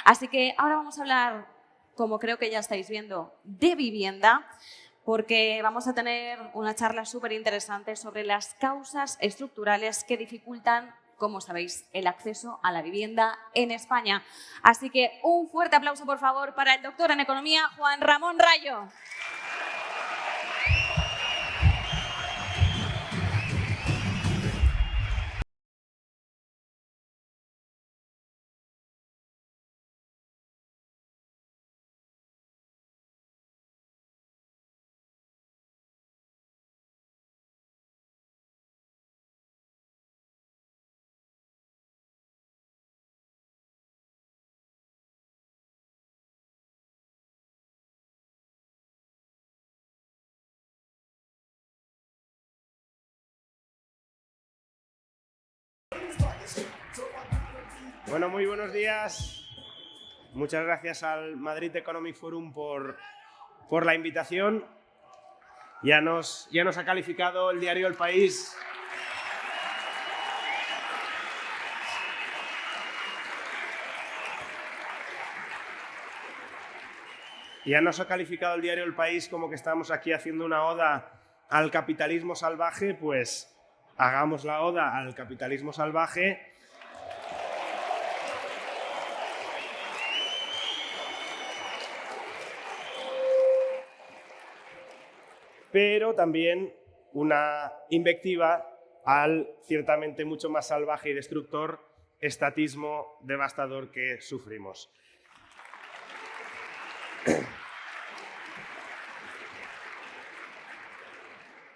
Así que ahora vamos a hablar, como creo que ya estáis viendo, de vivienda, porque vamos a tener una charla súper interesante sobre las causas estructurales que dificultan, como sabéis, el acceso a la vivienda en España. Así que un fuerte aplauso, por favor, para el doctor en Economía, Juan Ramón Rayo. Bueno, muy buenos días. Muchas gracias al Madrid Economic Forum por la invitación. Ya nos ha calificado el diario El País. Ya nos ha calificado el diario El País como que estamos aquí haciendo una oda al capitalismo salvaje, pues hagamos la oda al capitalismo salvaje. Pero también una invectiva al ciertamente mucho más salvaje y destructor estatismo devastador que sufrimos.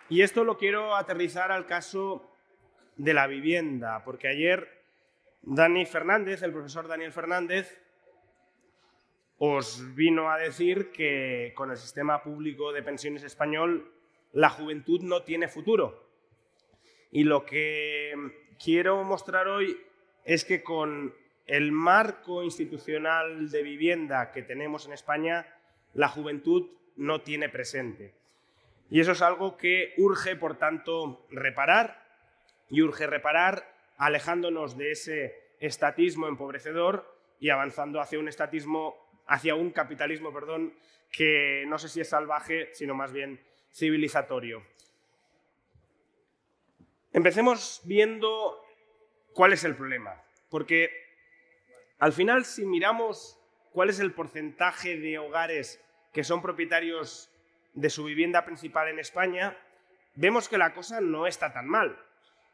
Y esto lo quiero aterrizar al caso de la vivienda, porque ayer Dani Fernández, el profesor Daniel Fernández, os vino a decir que con el sistema público de pensiones español la juventud no tiene futuro. Y lo que quiero mostrar hoy es que con el marco institucional de vivienda que tenemos en España, la juventud no tiene presente. Y eso es algo que urge, por tanto, reparar, y urge reparar alejándonos de ese estatismo empobrecedor y avanzando hacia un capitalismo, que no sé si es salvaje, sino más bien civilizatorio. Empecemos viendo cuál es el problema, porque al final, si miramos cuál es el porcentaje de hogares que son propietarios de su vivienda principal en España, vemos que la cosa no está tan mal.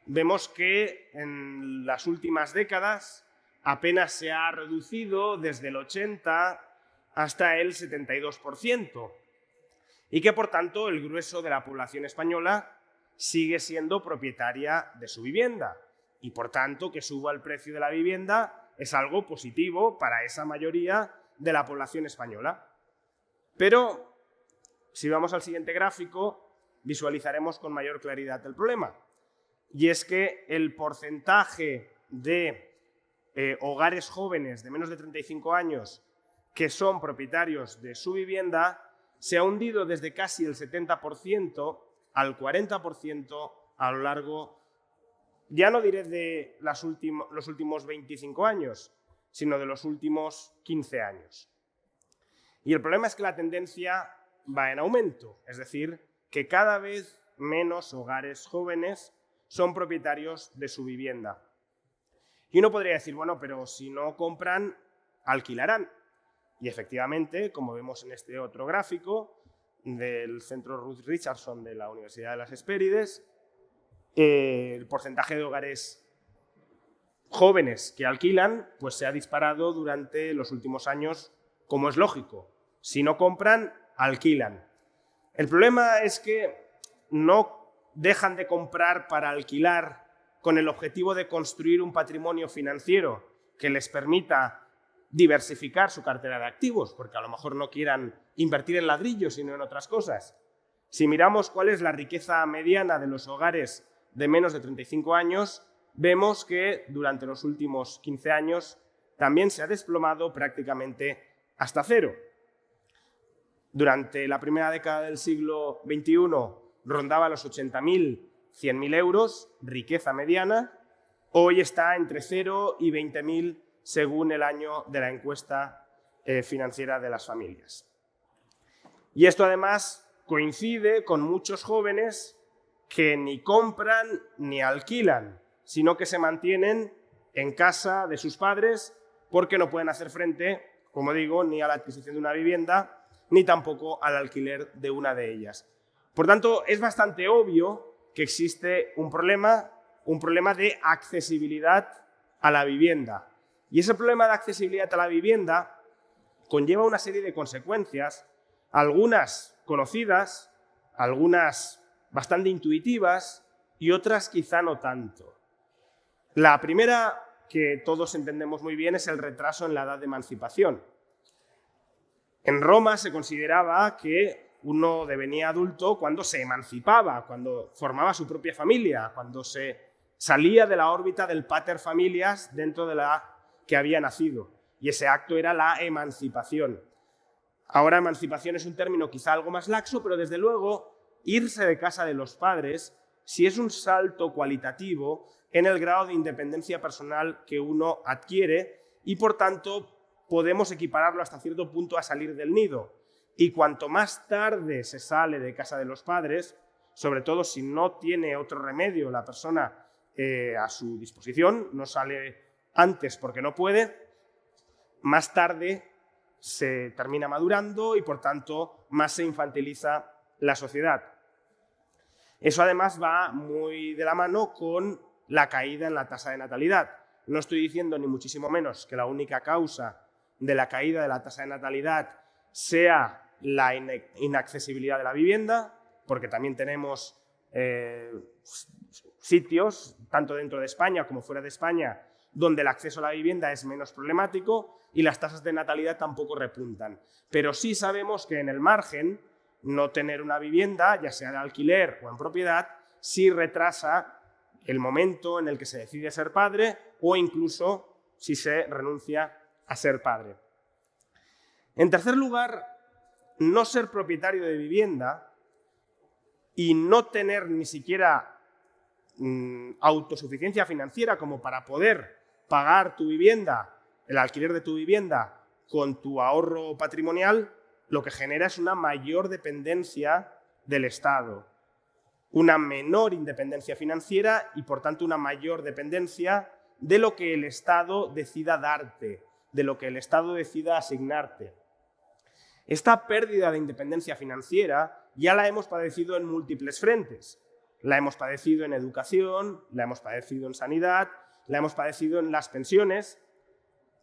Vemos que en las últimas décadas apenas se ha reducido desde el 80 hasta el 72%, y que, por tanto, el grueso de la población española sigue siendo propietaria de su vivienda, y, por tanto, que suba el precio de la vivienda es algo positivo para esa mayoría de la población española. Pero, si vamos al siguiente gráfico, visualizaremos con mayor claridad el problema. Y es que el porcentaje de hogares jóvenes de menos de 35 años que son propietarios de su vivienda se ha hundido desde casi el 70% al 40% a lo largo, ya no diré de los últimos 25 años, sino de los últimos 15 años. Y el problema es que la tendencia va en aumento, es decir, que cada vez menos hogares jóvenes son propietarios de su vivienda. Y uno podría decir, bueno, pero si no compran, alquilarán. Y efectivamente, como vemos en este otro gráfico del Centro Ruth Richardson de la Universidad de las Hespérides, el porcentaje de hogares jóvenes que alquilan pues se ha disparado durante los últimos años, como es lógico. Si no compran, alquilan. El problema es que no dejan de comprar para alquilar con el objetivo de construir un patrimonio financiero que les permita diversificar su cartera de activos, porque a lo mejor no quieran invertir en ladrillos, sino en otras cosas. Si miramos cuál es la riqueza mediana de los hogares de menos de 35 años, vemos que durante los últimos 15 años también se ha desplomado prácticamente hasta cero. Durante la primera década del siglo XXI rondaba los 80.000, 100.000 euros, riqueza mediana. Hoy está entre 0 y 20.000 según el año de la encuesta financiera de las familias. Y esto además coincide con muchos jóvenes que ni compran ni alquilan, sino que se mantienen en casa de sus padres porque no pueden hacer frente, como digo, ni a la adquisición de una vivienda, ni tampoco al alquiler de una de ellas. Por tanto, es bastante obvio que existe un problema de accesibilidad a la vivienda. Y ese problema de accesibilidad a la vivienda conlleva una serie de consecuencias, algunas conocidas, algunas bastante intuitivas y otras quizá no tanto. La primera, que todos entendemos muy bien, es el retraso en la edad de emancipación. En Roma se consideraba que uno devenía adulto cuando se emancipaba, cuando formaba su propia familia, cuando se salía de la órbita del pater familias dentro de la que había nacido. Y ese acto era la emancipación. Ahora emancipación es un término quizá algo más laxo, pero desde luego irse de casa de los padres sí es un salto cualitativo en el grado de independencia personal que uno adquiere y por tanto podemos equipararlo hasta cierto punto a salir del nido. Y cuanto más tarde se sale de casa de los padres, sobre todo si no tiene otro remedio la persona a su disposición, no sale antes porque no puede, más tarde se termina madurando y por tanto más se infantiliza la sociedad. Eso además va muy de la mano con la caída en la tasa de natalidad. No estoy diciendo ni muchísimo menos que la única causa de la caída de la tasa de natalidad sea la inaccesibilidad de la vivienda, porque también tenemos sitios, tanto dentro de España como fuera de España, donde el acceso a la vivienda es menos problemático y las tasas de natalidad tampoco repuntan. Pero sí sabemos que en el margen, no tener una vivienda, ya sea de alquiler o en propiedad, sí retrasa el momento en el que se decide ser padre o incluso si se renuncia a ser padre. En tercer lugar, no ser propietario de vivienda y no tener ni siquiera autosuficiencia financiera como para poder pagar tu vivienda, el alquiler de tu vivienda con tu ahorro patrimonial, lo que genera es una mayor dependencia del Estado, una menor independencia financiera y por tanto una mayor dependencia de lo que el Estado decida darte, de lo que el Estado decida asignarte. Esta pérdida de independencia financiera ya la hemos padecido en múltiples frentes. La hemos padecido en educación, la hemos padecido en sanidad, la hemos padecido en las pensiones.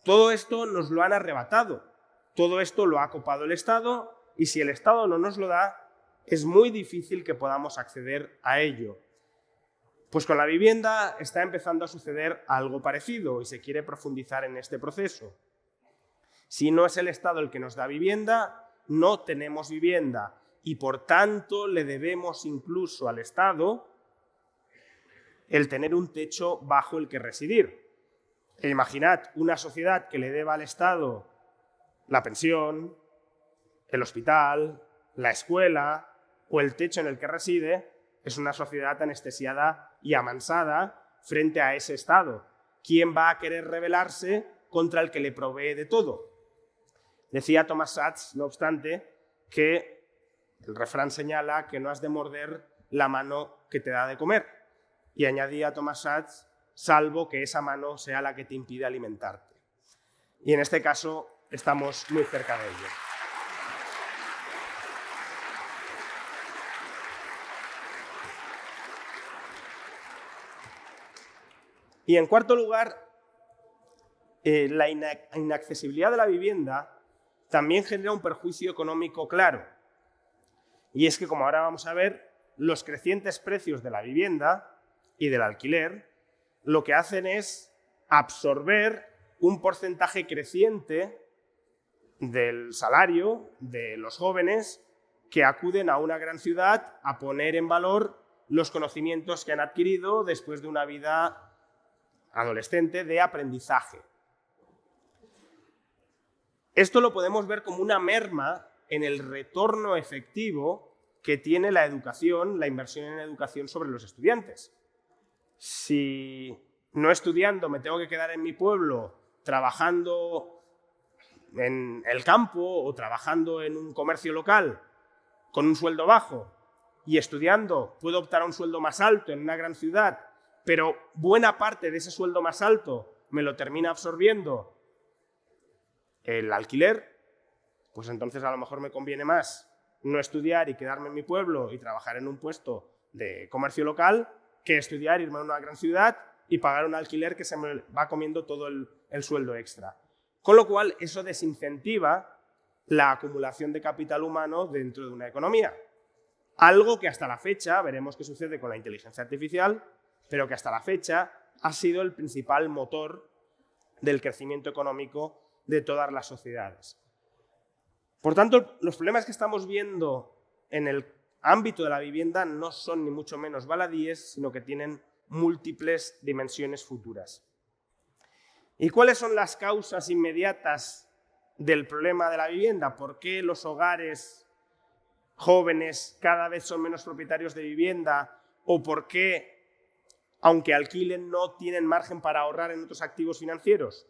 Todo esto nos lo han arrebatado, todo esto lo ha copado el Estado y si el Estado no nos lo da, es muy difícil que podamos acceder a ello. Pues con la vivienda está empezando a suceder algo parecido y se quiere profundizar en este proceso. Si no es el Estado el que nos da vivienda, no tenemos vivienda y por tanto le debemos incluso al Estado el tener un techo bajo el que residir. E imaginad una sociedad que le deba al Estado la pensión, el hospital, la escuela o el techo en el que reside, es una sociedad anestesiada y amansada frente a ese Estado. ¿Quién va a querer rebelarse contra el que le provee de todo? Decía Thomas Sachs, no obstante, que el refrán señala que no has de morder la mano que te da de comer. Y añadía Thomas Sachs, salvo que esa mano sea la que te impide alimentarte. Y en este caso estamos muy cerca de ello. Y en cuarto lugar, la inaccesibilidad de la vivienda también genera un perjuicio económico claro. Y es que, como ahora vamos a ver, los crecientes precios de la vivienda y del alquiler lo que hacen es absorber un porcentaje creciente del salario de los jóvenes que acuden a una gran ciudad a poner en valor los conocimientos que han adquirido después de una vida adolescente de aprendizaje. Esto lo podemos ver como una merma en el retorno efectivo que tiene la educación, la inversión en educación sobre los estudiantes. Si no estudiando me tengo que quedar en mi pueblo trabajando en el campo o trabajando en un comercio local con un sueldo bajo y estudiando puedo optar a un sueldo más alto en una gran ciudad, pero buena parte de ese sueldo más alto me lo termina absorbiendo el alquiler, pues entonces a lo mejor me conviene más no estudiar y quedarme en mi pueblo y trabajar en un puesto de comercio local que estudiar, irme a una gran ciudad y pagar un alquiler que se me va comiendo todo el sueldo extra. Con lo cual, eso desincentiva la acumulación de capital humano dentro de una economía. Algo que hasta la fecha, veremos qué sucede con la inteligencia artificial, pero que hasta la fecha ha sido el principal motor del crecimiento económico de todas las sociedades. Por tanto, los problemas que estamos viendo en el ámbito de la vivienda no son ni mucho menos baladíes, sino que tienen múltiples dimensiones futuras. ¿Y cuáles son las causas inmediatas del problema de la vivienda? ¿Por qué los hogares jóvenes cada vez son menos propietarios de vivienda? ¿O por qué, aunque alquilen, no tienen margen para ahorrar en otros activos financieros?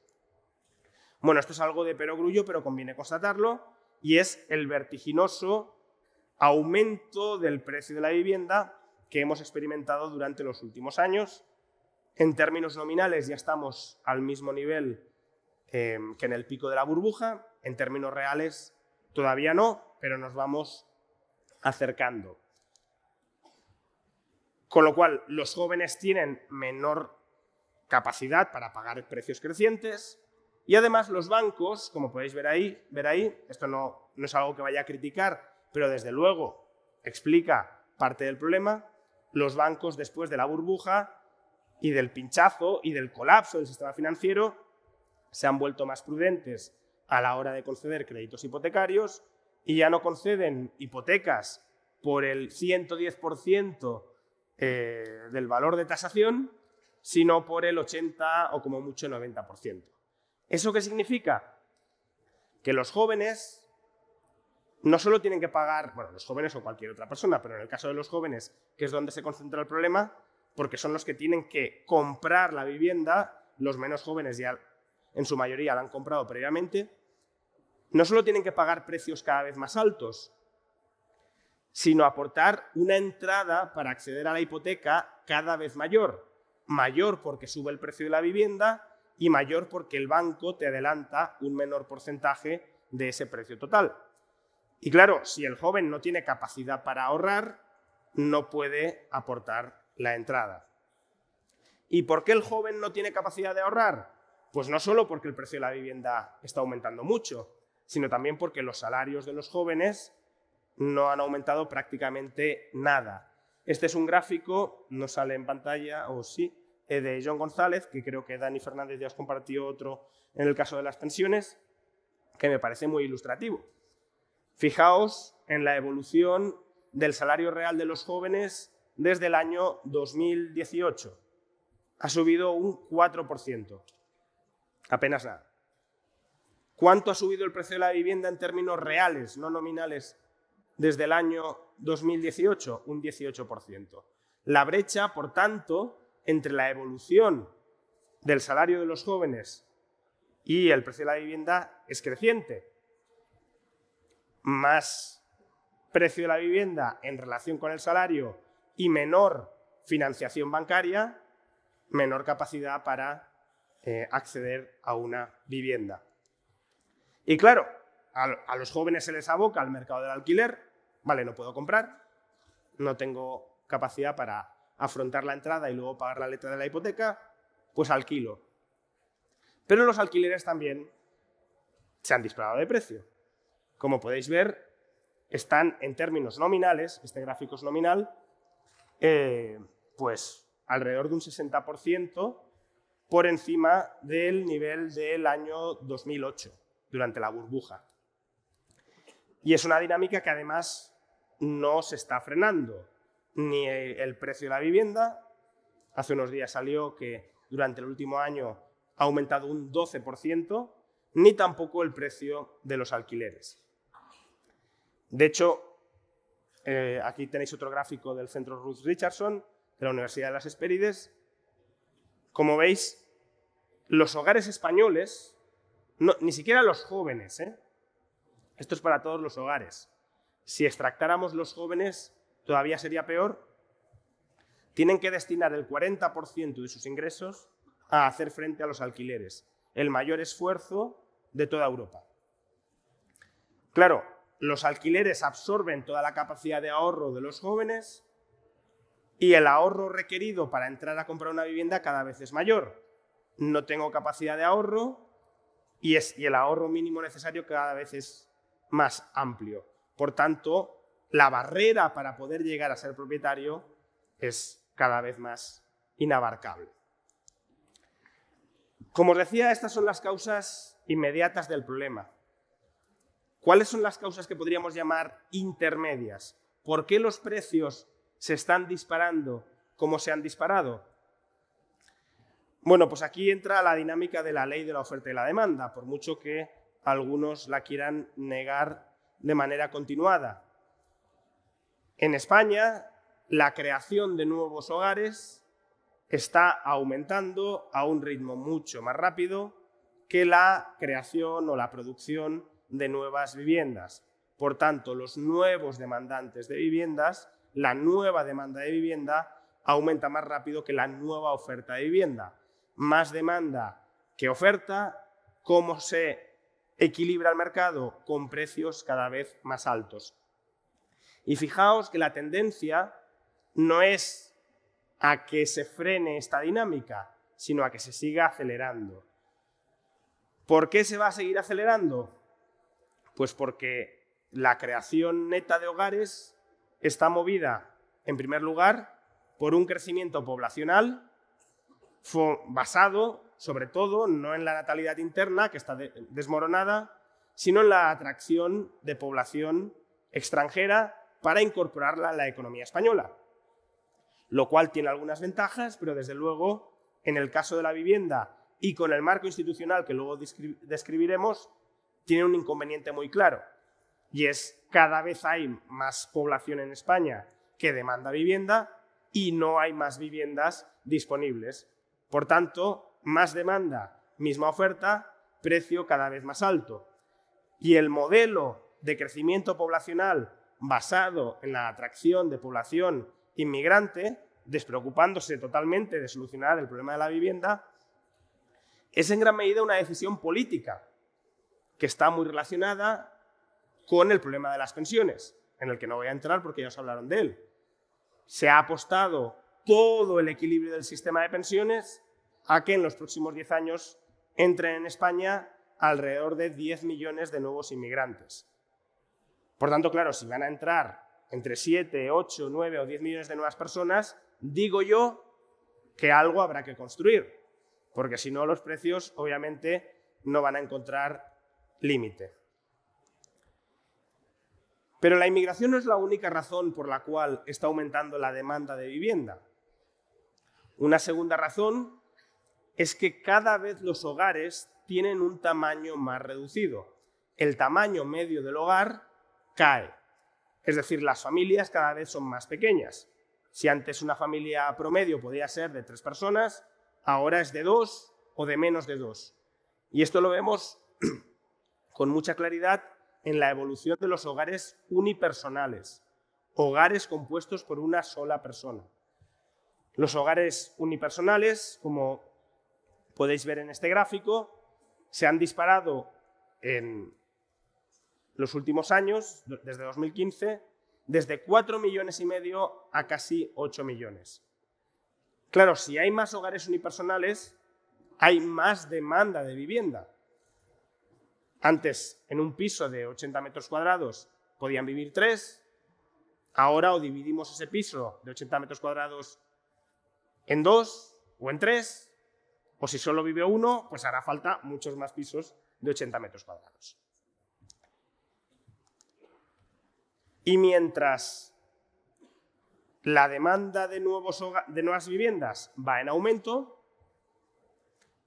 Bueno, esto es algo de perogrullo, pero conviene constatarlo, y es el vertiginoso aumento del precio de la vivienda que hemos experimentado durante los últimos años. En términos nominales ya estamos al mismo nivel que en el pico de la burbuja. En términos reales todavía no, pero nos vamos acercando. Con lo cual, los jóvenes tienen menor capacidad para pagar precios crecientes y además los bancos, como podéis ver ahí, esto no es algo que vaya a criticar, pero desde luego explica parte del problema. Los bancos, después de la burbuja y del pinchazo y del colapso del sistema financiero, se han vuelto más prudentes a la hora de conceder créditos hipotecarios y ya no conceden hipotecas por el 110% del valor de tasación, sino por el 80% o como mucho 90%. ¿Eso qué significa? Que los jóvenes no solo tienen que pagar, bueno, los jóvenes o cualquier otra persona, pero en el caso de los jóvenes, que es donde se concentra el problema, porque son los que tienen que comprar la vivienda, los menos jóvenes ya en su mayoría la han comprado previamente, no solo tienen que pagar precios cada vez más altos, sino aportar una entrada para acceder a la hipoteca cada vez mayor. Mayor porque sube el precio de la vivienda y mayor porque el banco te adelanta un menor porcentaje de ese precio total. Y claro, si el joven no tiene capacidad para ahorrar, no puede aportar la entrada. ¿Y por qué el joven no tiene capacidad de ahorrar? Pues no solo porque el precio de la vivienda está aumentando mucho, sino también porque los salarios de los jóvenes no han aumentado prácticamente nada. Este es un gráfico, no sale en pantalla, o sí, de John González, que creo que Dani Fernández ya os compartió otro en el caso de las pensiones, que me parece muy ilustrativo. Fijaos en la evolución del salario real de los jóvenes desde el año 2018. Ha subido un 4%. Apenas nada. ¿Cuánto ha subido el precio de la vivienda en términos reales, no nominales, desde el año 2018? Un 18%. La brecha, por tanto, entre la evolución del salario de los jóvenes y el precio de la vivienda es creciente. Más precio de la vivienda en relación con el salario y menor financiación bancaria, menor capacidad para acceder a una vivienda. Y claro, a los jóvenes se les aboca al mercado del alquiler. Vale, no puedo comprar, no tengo capacidad para afrontar la entrada y luego pagar la letra de la hipoteca, pues alquilo. Pero los alquileres también se han disparado de precio. Como podéis ver, están en términos nominales, este gráfico es nominal, pues alrededor de un 60% por encima del nivel del año 2008, durante la burbuja. Y es una dinámica que además no se está frenando, ni el precio de la vivienda. Hace unos días salió que durante el último año ha aumentado un 12%, ni tampoco el precio de los alquileres. De hecho, aquí tenéis otro gráfico del Centro Ruth Richardson, de la Universidad de las Hespérides. Como veis, los hogares españoles, ni siquiera los jóvenes, esto es para todos los hogares, si extractáramos los jóvenes todavía sería peor, tienen que destinar el 40% de sus ingresos a hacer frente a los alquileres, el mayor esfuerzo de toda Europa. Claro, los alquileres absorben toda la capacidad de ahorro de los jóvenes y el ahorro requerido para entrar a comprar una vivienda cada vez es mayor. No tengo capacidad de ahorro y el ahorro mínimo necesario cada vez es más amplio. Por tanto, la barrera para poder llegar a ser propietario es cada vez más inabarcable. Como os decía, estas son las causas inmediatas del problema. ¿Cuáles son las causas que podríamos llamar intermedias? ¿Por qué los precios se están disparando como se han disparado? Bueno, pues aquí entra la dinámica de la ley de la oferta y la demanda, por mucho que algunos la quieran negar de manera continuada. En España, la creación de nuevos hogares está aumentando a un ritmo mucho más rápido que la creación o la producción de nuevas viviendas. Por tanto, los nuevos demandantes de viviendas, la nueva demanda de vivienda aumenta más rápido que la nueva oferta de vivienda. Más demanda que oferta, ¿cómo se equilibra el mercado? Con precios cada vez más altos. Y fijaos que la tendencia no es a que se frene esta dinámica, sino a que se siga acelerando. ¿Por qué se va a seguir acelerando? Pues porque la creación neta de hogares está movida, en primer lugar, por un crecimiento poblacional basado, sobre todo, no en la natalidad interna, que está desmoronada, sino en la atracción de población extranjera para incorporarla a la economía española. Lo cual tiene algunas ventajas, pero desde luego, en el caso de la vivienda y con el marco institucional que luego describiremos, tiene un inconveniente muy claro, y es cada vez hay más población en España que demanda vivienda y no hay más viviendas disponibles. Por tanto, más demanda, misma oferta, precio cada vez más alto. Y el modelo de crecimiento poblacional basado en la atracción de población inmigrante, despreocupándose totalmente de solucionar el problema de la vivienda, es en gran medida una decisión política que está muy relacionada con el problema de las pensiones, en el que no voy a entrar porque ya os hablaron de él. Se ha apostado todo el equilibrio del sistema de pensiones a que en los próximos 10 años entren en España alrededor de 10 millones de nuevos inmigrantes. Por tanto, claro, si van a entrar entre 7, 8, 9 o 10 millones de nuevas personas, digo yo que algo habrá que construir, porque si no los precios obviamente no van a encontrar límite. Pero la inmigración no es la única razón por la cual está aumentando la demanda de vivienda. Una segunda razón es que cada vez los hogares tienen un tamaño más reducido. El tamaño medio del hogar cae. Es decir, las familias cada vez son más pequeñas. Si antes una familia promedio podía ser de 3 personas, ahora es de 2 o de menos de 2. Y esto lo vemos con mucha claridad en la evolución de los hogares unipersonales, hogares compuestos por una sola persona. Los hogares unipersonales, como podéis ver en este gráfico, se han disparado en los últimos años, desde 2015, desde 4,5 millones a casi 8 millones. Claro, si hay más hogares unipersonales, hay más demanda de vivienda. Antes, en un piso de 80 metros cuadrados podían vivir 3, ahora o dividimos ese piso de 80 metros cuadrados en 2 o en 3, o si solo vive uno, pues hará falta muchos más pisos de 80 metros cuadrados. Y mientras la demanda de nuevas viviendas va en aumento,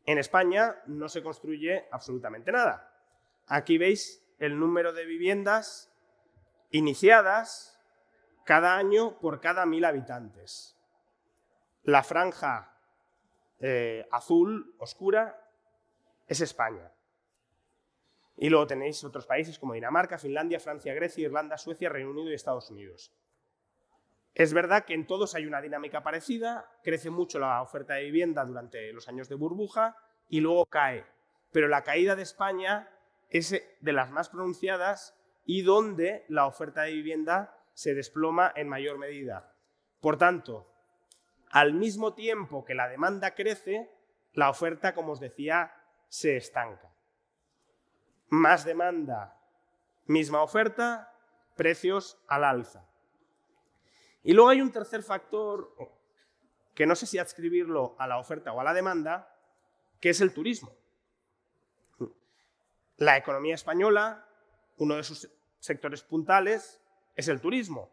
en España no se construye absolutamente nada. Aquí veis el número de viviendas iniciadas cada año por cada 1000 habitantes. La franja azul oscura es España. Y luego tenéis otros países como Dinamarca, Finlandia, Francia, Grecia, Irlanda, Suecia, Reino Unido y Estados Unidos. Es verdad que en todos hay una dinámica parecida, crece mucho la oferta de vivienda durante los años de burbuja y luego cae. Pero la caída de España es de las más pronunciadas y donde la oferta de vivienda se desploma en mayor medida. Por tanto, al mismo tiempo que la demanda crece, la oferta, como os decía, se estanca. Más demanda, misma oferta, precios al alza. Y luego hay un tercer factor, que no sé si adscribirlo a la oferta o a la demanda, que es el turismo. La economía española, uno de sus sectores puntales, es el turismo.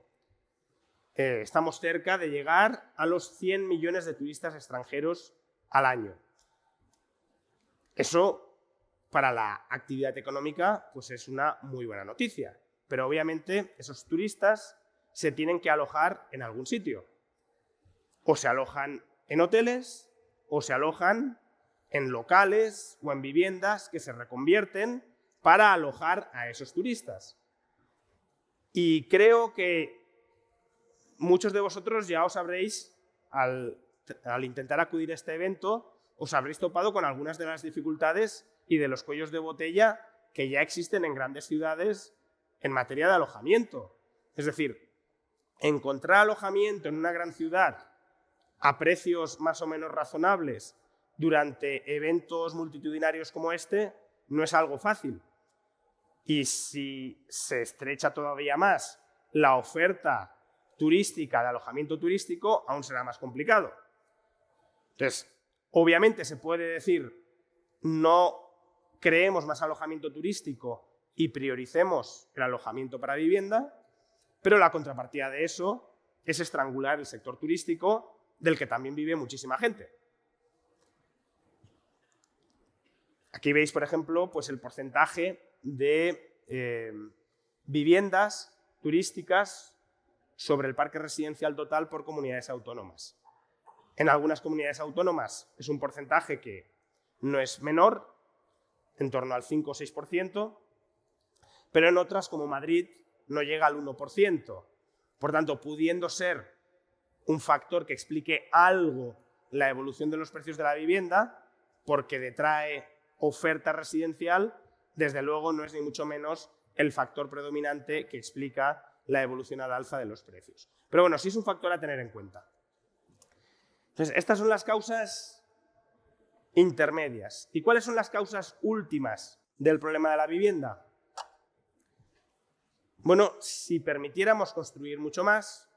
Estamos cerca de llegar a los 100 millones de turistas extranjeros al año. Eso, para la actividad económica, pues es una muy buena noticia. Pero obviamente esos turistas se tienen que alojar en algún sitio. O se alojan en hoteles, o se alojan en locales o en viviendas que se reconvierten para alojar a esos turistas. Y creo que muchos de vosotros ya os habréis, al intentar acudir a este evento, os habréis topado con algunas de las dificultades y de los cuellos de botella que ya existen en grandes ciudades en materia de alojamiento. Es decir, encontrar alojamiento en una gran ciudad a precios más o menos razonables durante eventos multitudinarios como este no es algo fácil. Y si se estrecha todavía más la oferta turística de alojamiento turístico, aún será más complicado. Entonces, obviamente se puede decir, no creemos más alojamiento turístico y prioricemos el alojamiento para vivienda, pero la contrapartida de eso es estrangular el sector turístico, del que también vive muchísima gente. Aquí veis, por ejemplo, pues el porcentaje de viviendas turísticas sobre el parque residencial total por comunidades autónomas. En algunas comunidades autónomas es un porcentaje que no es menor, en torno al 5 o 6%, pero en otras, como Madrid, no llega al 1%. Por tanto, pudiendo ser un factor que explique algo la evolución de los precios de la vivienda, porque detrae oferta residencial, desde luego no es ni mucho menos el factor predominante que explica la evolución al alza de los precios. Pero bueno, sí es un factor a tener en cuenta. Entonces, estas son las causas intermedias. ¿Y cuáles son las causas últimas del problema de la vivienda? Bueno, si permitiéramos construir mucho más,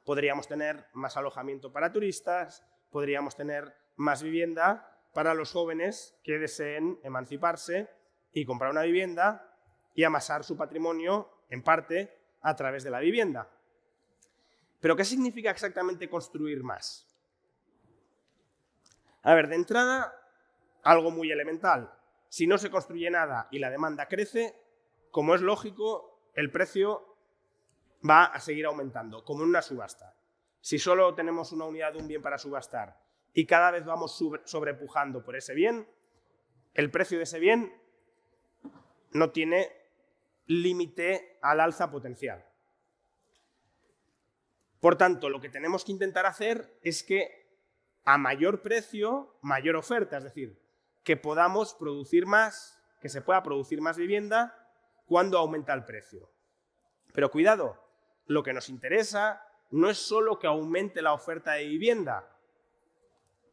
podríamos tener más alojamiento para turistas, podríamos tener más vivienda para los jóvenes que deseen emanciparse y comprar una vivienda y amasar su patrimonio, en parte, a través de la vivienda. ¿Pero qué significa exactamente construir más? A ver, de entrada, algo muy elemental. Si no se construye nada y la demanda crece, como es lógico, el precio va a seguir aumentando, como en una subasta. Si solo tenemos una unidad de un bien para subastar y cada vez vamos sobrepujando por ese bien, el precio de ese bien no tiene límite al alza potencial. Por tanto, lo que tenemos que intentar hacer es que a mayor precio, mayor oferta, es decir, que podamos producir más, que se pueda producir más vivienda cuando aumenta el precio. Pero cuidado, lo que nos interesa no es solo que aumente la oferta de vivienda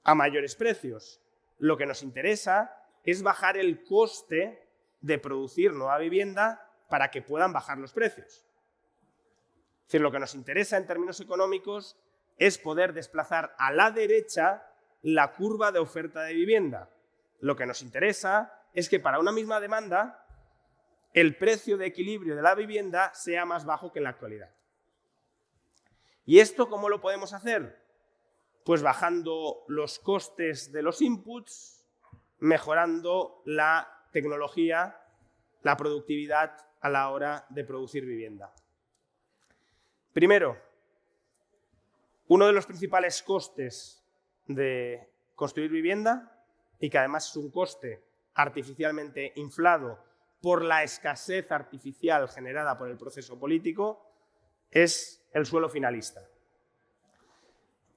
a mayores precios. Lo que nos interesa es bajar el coste de producir nueva vivienda para que puedan bajar los precios. Es decir, lo que nos interesa en términos económicos es poder desplazar a la derecha la curva de oferta de vivienda. Lo que nos interesa es que para una misma demanda el precio de equilibrio de la vivienda sea más bajo que en la actualidad. ¿Y esto cómo lo podemos hacer? Pues bajando los costes de los inputs, mejorando la tecnología, la productividad a la hora de producir vivienda. Primero, uno de los principales costes de construir vivienda y que además es un coste artificialmente inflado por la escasez artificial generada por el proceso político, es el suelo finalista.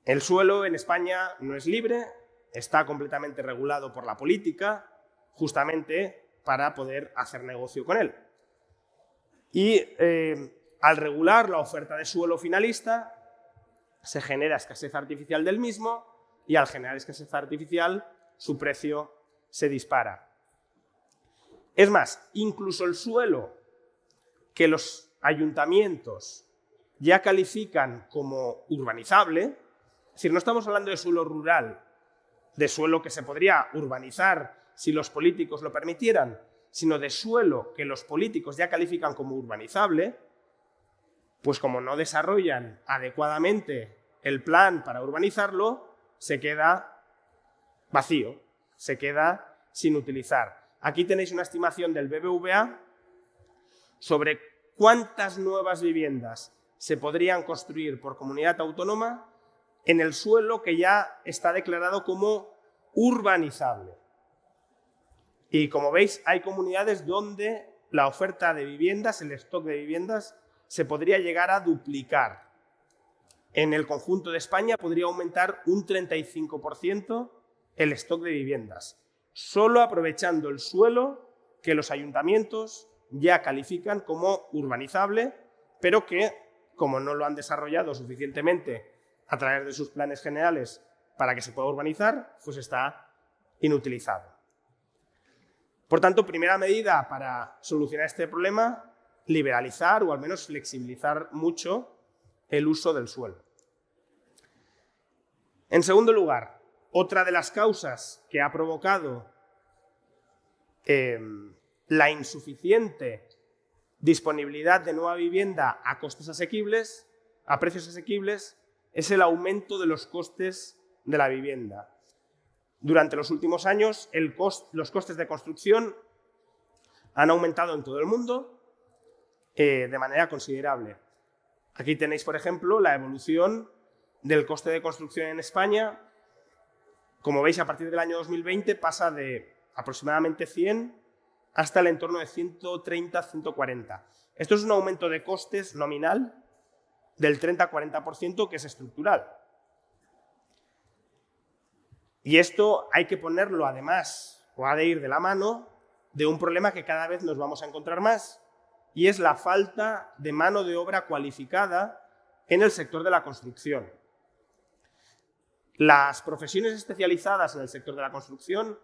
El suelo en España no es libre, está completamente regulado por la política, justamente para poder hacer negocio con él. Y al regular la oferta de suelo finalista, se genera escasez artificial del mismo y al generar escasez artificial, su precio se dispara. Es más, incluso el suelo que los ayuntamientos ya califican como urbanizable, es decir, no estamos hablando de suelo rural, de suelo que se podría urbanizar si los políticos lo permitieran, sino de suelo que los políticos ya califican como urbanizable, pues como no desarrollan adecuadamente el plan para urbanizarlo, se queda vacío, se queda sin utilizar. Aquí tenéis una estimación del BBVA sobre cuántas nuevas viviendas se podrían construir por comunidad autónoma en el suelo que ya está declarado como urbanizable. Y como veis, hay comunidades donde la oferta de viviendas, el stock de viviendas, se podría llegar a duplicar. En el conjunto de España podría aumentar un 35% el stock de viviendas, solo aprovechando el suelo que los ayuntamientos ya califican como urbanizable, pero que, como no lo han desarrollado suficientemente a través de sus planes generales para que se pueda urbanizar, pues está inutilizado. Por tanto, primera medida para solucionar este problema, liberalizar o al menos flexibilizar mucho el uso del suelo. En segundo lugar, otra de las causas que ha provocado la insuficiente disponibilidad de nueva vivienda a costes asequibles, a precios asequibles, es el aumento de los costes de la vivienda. Durante los últimos años, los costes de construcción han aumentado en todo el mundo de manera considerable. Aquí tenéis, por ejemplo, la evolución del coste de construcción en España. Como veis, a partir del año 2020 pasa de aproximadamente 100 hasta el entorno de 130-140. Esto es un aumento de costes nominal del 30-40% que es estructural. Y esto hay que ponerlo además, o ha de ir de la mano, de un problema que cada vez nos vamos a encontrar más, y es la falta de mano de obra cualificada en el sector de la construcción. Las profesiones especializadas en el sector de la construcción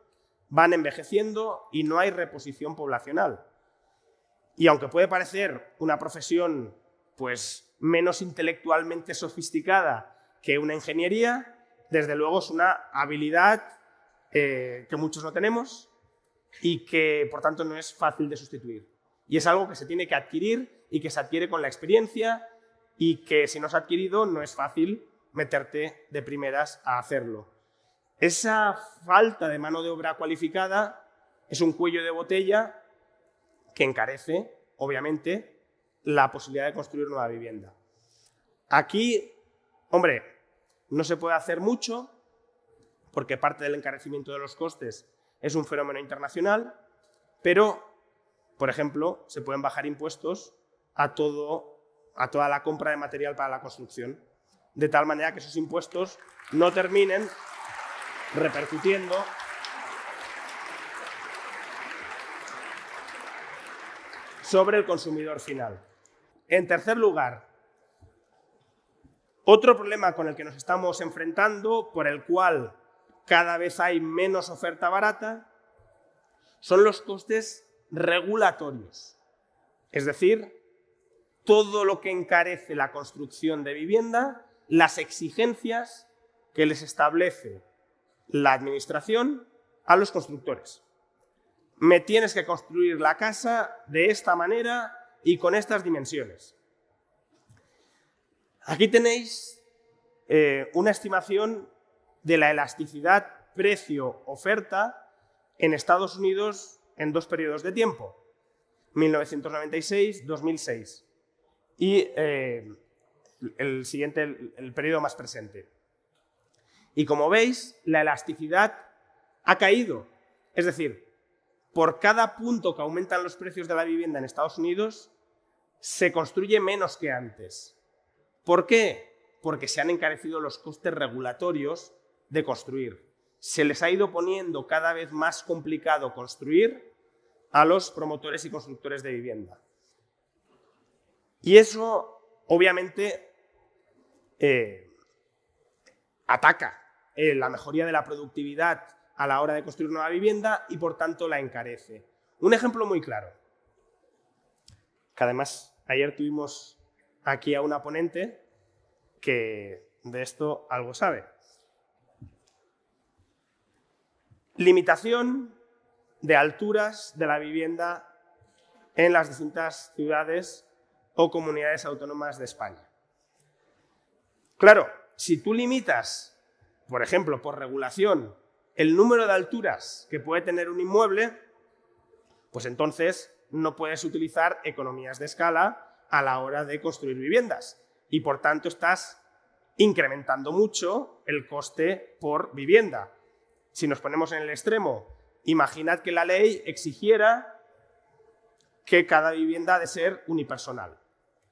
van envejeciendo y no hay reposición poblacional. Y aunque puede parecer una profesión pues, menos intelectualmente sofisticada que una ingeniería, desde luego es una habilidad que muchos no tenemos y que por tanto no es fácil de sustituir. Y es algo que se tiene que adquirir y que se adquiere con la experiencia y que si no se ha adquirido no es fácil meterte de primeras a hacerlo. Esa falta de mano de obra cualificada es un cuello de botella que encarece, obviamente, la posibilidad de construir nueva vivienda. Aquí, hombre, no se puede hacer mucho porque parte del encarecimiento de los costes es un fenómeno internacional, pero, por ejemplo, se pueden bajar impuestos a toda la compra de material para la construcción, de tal manera que esos impuestos no terminen repercutiendo sobre el consumidor final. En tercer lugar, otro problema con el que nos estamos enfrentando, por el cual cada vez hay menos oferta barata, son los costes regulatorios. Es decir, todo lo que encarece la construcción de vivienda, las exigencias que les establece la administración a los constructores. Me tienes que construir la casa de esta manera y con estas dimensiones. Aquí tenéis una estimación de la elasticidad precio-oferta en Estados Unidos en dos periodos de tiempo, 1996-2006 y el siguiente, el periodo más presente. Y como veis, la elasticidad ha caído. Es decir, por cada punto que aumentan los precios de la vivienda en Estados Unidos, se construye menos que antes. ¿Por qué? Porque se han encarecido los costes regulatorios de construir. Se les ha ido poniendo cada vez más complicado construir a los promotores y constructores de vivienda. Y eso, obviamente, ataca la mejoría de la productividad a la hora de construir nueva vivienda y, por tanto, la encarece. Un ejemplo muy claro, que además ayer tuvimos aquí a una ponente que de esto algo sabe. Limitación de alturas de la vivienda en las distintas ciudades o comunidades autónomas de España. Claro, si tú limitas, por ejemplo, por regulación, el número de alturas que puede tener un inmueble, pues entonces no puedes utilizar economías de escala a la hora de construir viviendas y, por tanto, estás incrementando mucho el coste por vivienda. Si nos ponemos en el extremo, imaginad que la ley exigiera que cada vivienda ha de ser unipersonal.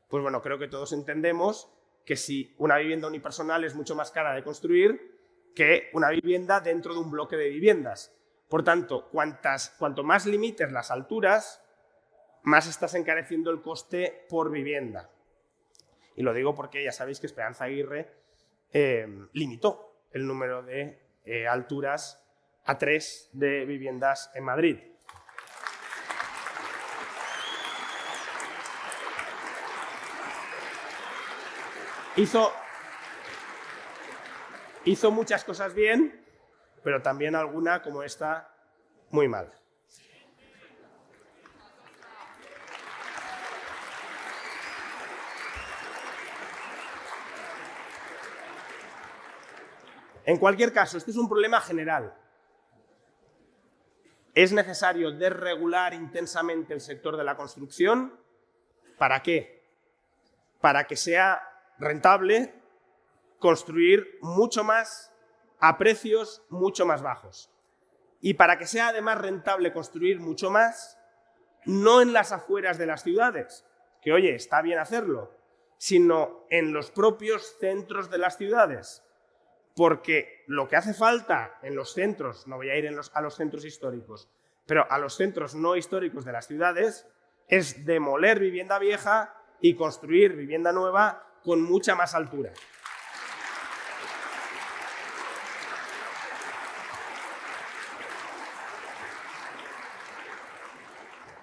Pues bueno, creo que todos entendemos que si una vivienda unipersonal es mucho más cara de construir que una vivienda dentro de un bloque de viviendas. Por tanto, cuanto más limites las alturas, más estás encareciendo el coste por vivienda. Y lo digo porque ya sabéis que Esperanza Aguirre limitó el número de alturas a 3 de viviendas en Madrid. Hizo muchas cosas bien, pero también alguna, como esta, muy mal. En cualquier caso, este es un problema general. Es necesario desregular intensamente el sector de la construcción. ¿Para qué? Para que sea rentable construir mucho más a precios mucho más bajos. Y para que sea además rentable construir mucho más, no en las afueras de las ciudades, que oye, está bien hacerlo, sino en los propios centros de las ciudades. Porque lo que hace falta en los centros, no voy a ir a los centros históricos, pero a los centros no históricos de las ciudades, es demoler vivienda vieja y construir vivienda nueva con mucha más altura.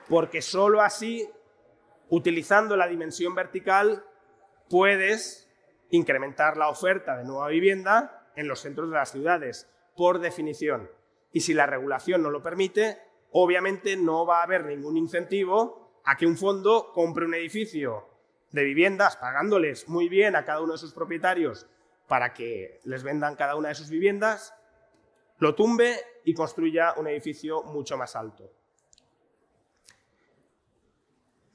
Porque solo así, utilizando la dimensión vertical, puedes incrementar la oferta de nueva vivienda en los centros de las ciudades, por definición. Y si la regulación no lo permite, obviamente no va a haber ningún incentivo a que un fondo compre un edificio de viviendas pagándoles muy bien a cada uno de sus propietarios para que les vendan cada una de sus viviendas, lo tumbe y construya un edificio mucho más alto.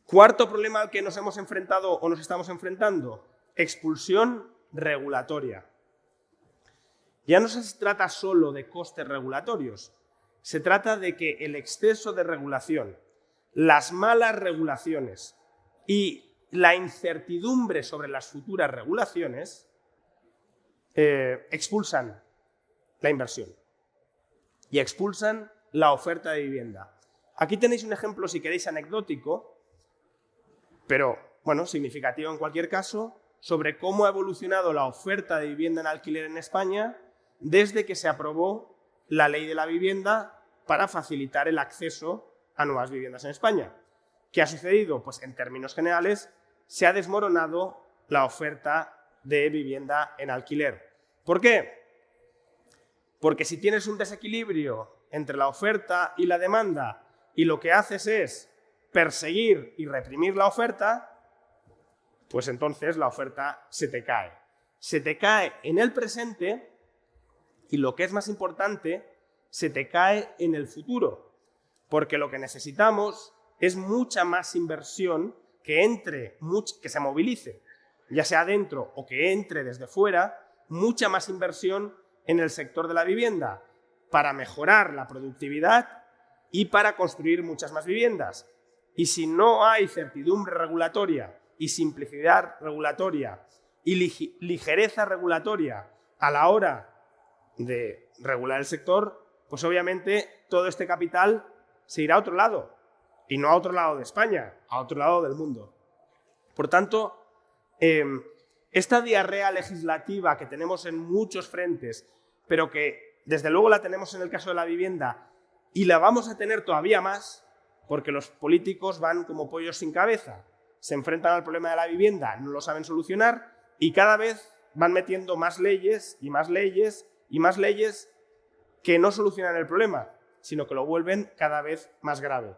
Cuarto problema al que nos hemos enfrentado o nos estamos enfrentando, expulsión regulatoria. Ya no se trata solo de costes regulatorios, se trata de que el exceso de regulación, las malas regulaciones y la incertidumbre sobre las futuras regulaciones expulsan la inversión y expulsan la oferta de vivienda. Aquí tenéis un ejemplo, si queréis, anecdótico, pero bueno, significativo en cualquier caso, sobre cómo ha evolucionado la oferta de vivienda en alquiler en España desde que se aprobó la Ley de la Vivienda para facilitar el acceso a nuevas viviendas en España. ¿Qué ha sucedido? Pues en términos generales se ha desmoronado la oferta de vivienda en alquiler. ¿Por qué? Porque si tienes un desequilibrio entre la oferta y la demanda y lo que haces es perseguir y reprimir la oferta, pues entonces la oferta se te cae. Se te cae en el presente y, lo que es más importante, se te cae en el futuro. Porque lo que necesitamos es mucha más inversión que se movilice, ya sea dentro o que entre desde fuera, mucha más inversión en el sector de la vivienda. para mejorar la productividad y para construir muchas más viviendas. Y si no hay certidumbre regulatoria y simplicidad regulatoria y ligereza regulatoria a la hora de regular el sector, pues obviamente todo este capital se irá a otro lado, y no a otro lado de España, a otro lado del mundo. Por tanto, esta diarrea legislativa que tenemos en muchos frentes, pero que desde luego la tenemos en el caso de la vivienda y la vamos a tener todavía más, porque los políticos van como pollos sin cabeza, se enfrentan al problema de la vivienda, no lo saben solucionar y cada vez van metiendo más leyes y más leyes y más leyes que no solucionan el problema, sino que lo vuelven cada vez más grave,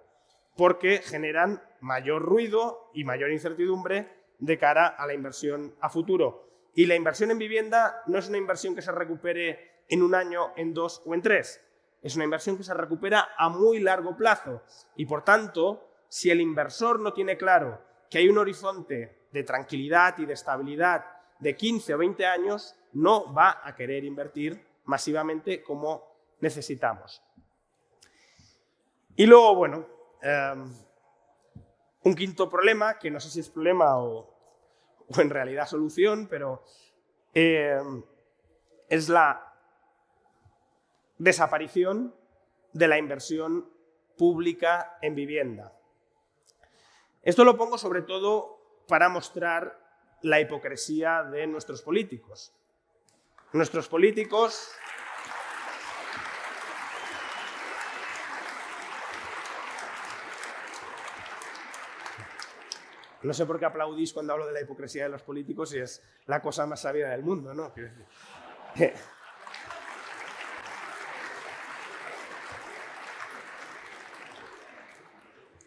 porque generan mayor ruido y mayor incertidumbre de cara a la inversión a futuro. Y la inversión en vivienda no es una inversión que se recupere en un año, en 2 o en 3. Es una inversión que se recupera a muy largo plazo. Y por tanto, si el inversor no tiene claro que hay un horizonte de tranquilidad y de estabilidad de 15 o 20 años, no va a querer invertir masivamente como necesitamos. Y luego, bueno, un quinto problema, que no sé si es problema o en realidad solución, pero es la desaparición de la inversión pública en vivienda. Esto lo pongo sobre todo para mostrar la hipocresía de nuestros políticos. Nuestros políticos no sé por qué aplaudís cuando hablo de la hipocresía de los políticos y es la cosa más sabia del mundo, ¿no?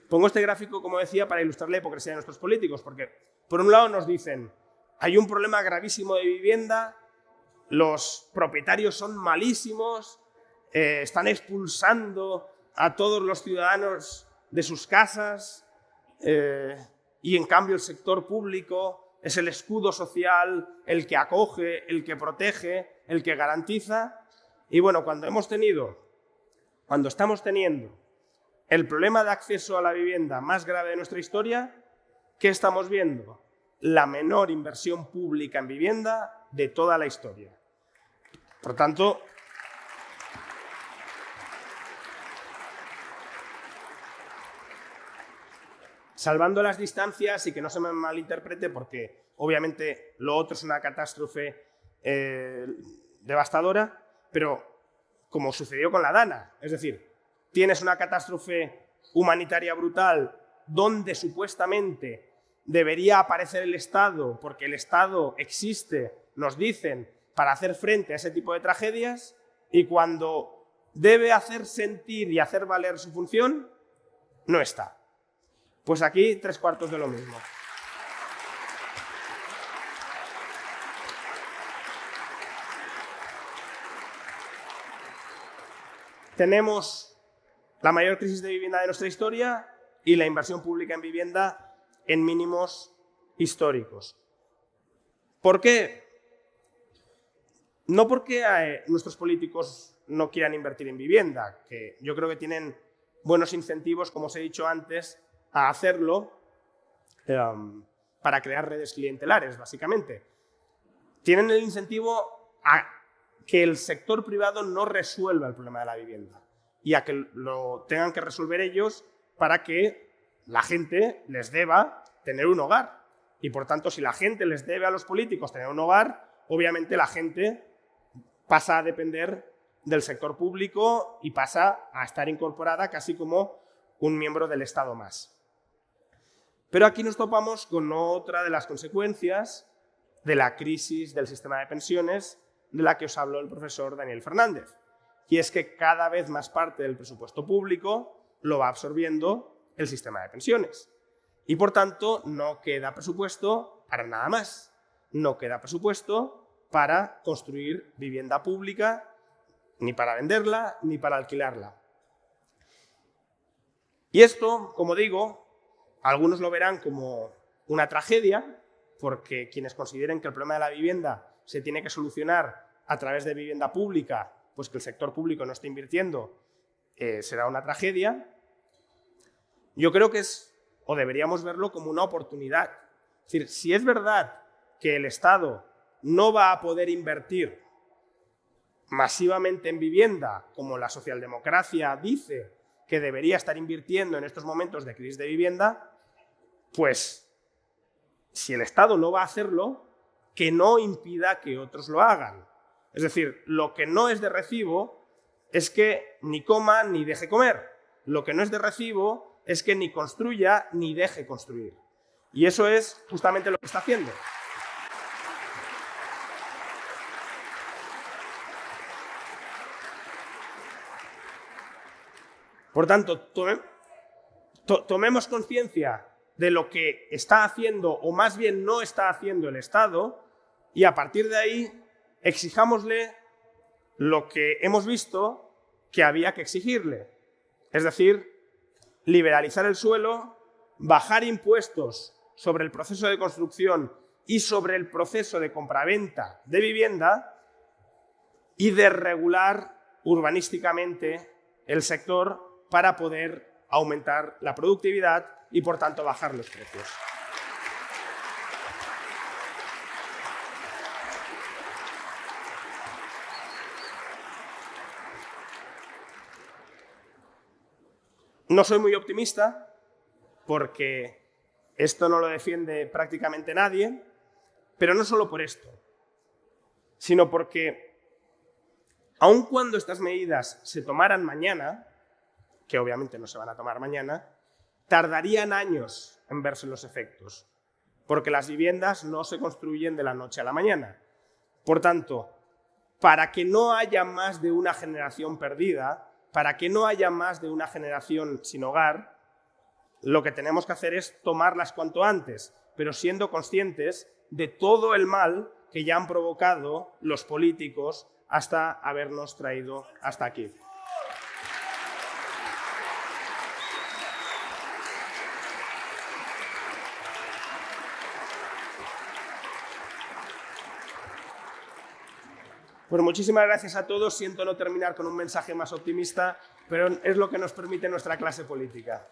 Pongo este gráfico, como decía, para ilustrar la hipocresía de nuestros políticos, porque por un lado nos dicen, hay un problema gravísimo de vivienda, los propietarios son malísimos, están expulsando a todos los ciudadanos de sus casas, y en cambio el sector público es el escudo social, el que acoge, el que protege, el que garantiza. Y bueno, cuando estamos teniendo el problema de acceso a la vivienda más grave de nuestra historia, ¿qué estamos viendo? La menor inversión pública en vivienda de toda la historia. Por tanto, salvando las distancias y que no se me malinterprete, porque obviamente lo otro es una catástrofe devastadora, pero como sucedió con la Dana, es decir, tienes una catástrofe humanitaria brutal donde supuestamente debería aparecer el Estado, porque el Estado existe, nos dicen, para hacer frente a ese tipo de tragedias, y cuando debe hacer sentir y hacer valer su función, no está. Pues aquí 3/4 de lo mismo. Tenemos la mayor crisis de vivienda de nuestra historia y la inversión pública en vivienda en mínimos históricos. ¿Por qué? No porque nuestros políticos no quieran invertir en vivienda, que yo creo que tienen buenos incentivos, como os he dicho antes, a hacerlo para crear redes clientelares, básicamente. Tienen el incentivo a que el sector privado no resuelva el problema de la vivienda y a que lo tengan que resolver ellos para que la gente les deba tener un hogar. Y por tanto, si la gente les debe a los políticos tener un hogar, obviamente la gente pasa a depender del sector público y pasa a estar incorporada casi como un miembro del Estado más. Pero aquí nos topamos con otra de las consecuencias de la crisis del sistema de pensiones de la que os habló el profesor Daniel Fernández, y es que cada vez más parte del presupuesto público lo va absorbiendo el sistema de pensiones. Y por tanto no queda presupuesto para nada más. No queda presupuesto para construir vivienda pública, ni para venderla, ni para alquilarla. Y esto, como digo, algunos lo verán como una tragedia, porque quienes consideren que el problema de la vivienda se tiene que solucionar a través de vivienda pública pues que el sector público no esté invirtiendo será una tragedia. Yo creo que o deberíamos verlo como una oportunidad. Es decir, si es verdad que el Estado no va a poder invertir masivamente en vivienda, como la socialdemocracia dice que debería estar invirtiendo en estos momentos de crisis de vivienda, pues si el Estado no va a hacerlo, que no impida que otros lo hagan. Es decir, lo que no es de recibo es que ni coma ni deje comer. Lo que no es de recibo es que ni construya ni deje construir. Y eso es justamente lo que está haciendo. Por tanto, tomemos conciencia de lo que está haciendo, o más bien no está haciendo el Estado, y a partir de ahí exijámosle lo que hemos visto que había que exigirle. Es decir, liberalizar el suelo, bajar impuestos sobre el proceso de construcción y sobre el proceso de compraventa de vivienda y desregular urbanísticamente el sector para poder aumentar la productividad y, por tanto, bajar los precios. No soy muy optimista porque esto no lo defiende prácticamente nadie, pero no solo por esto, sino porque aun cuando estas medidas se tomaran mañana, que obviamente no se van a tomar mañana, tardarían años en verse los efectos, porque las viviendas no se construyen de la noche a la mañana. Por tanto, para que no haya más de una generación perdida, para que no haya más de una generación sin hogar, lo que tenemos que hacer es tomarlas cuanto antes, pero siendo conscientes de todo el mal que ya han provocado los políticos hasta habernos traído hasta aquí. Pues muchísimas gracias a todos. Siento no terminar con un mensaje más optimista, pero es lo que nos permite nuestra clase política.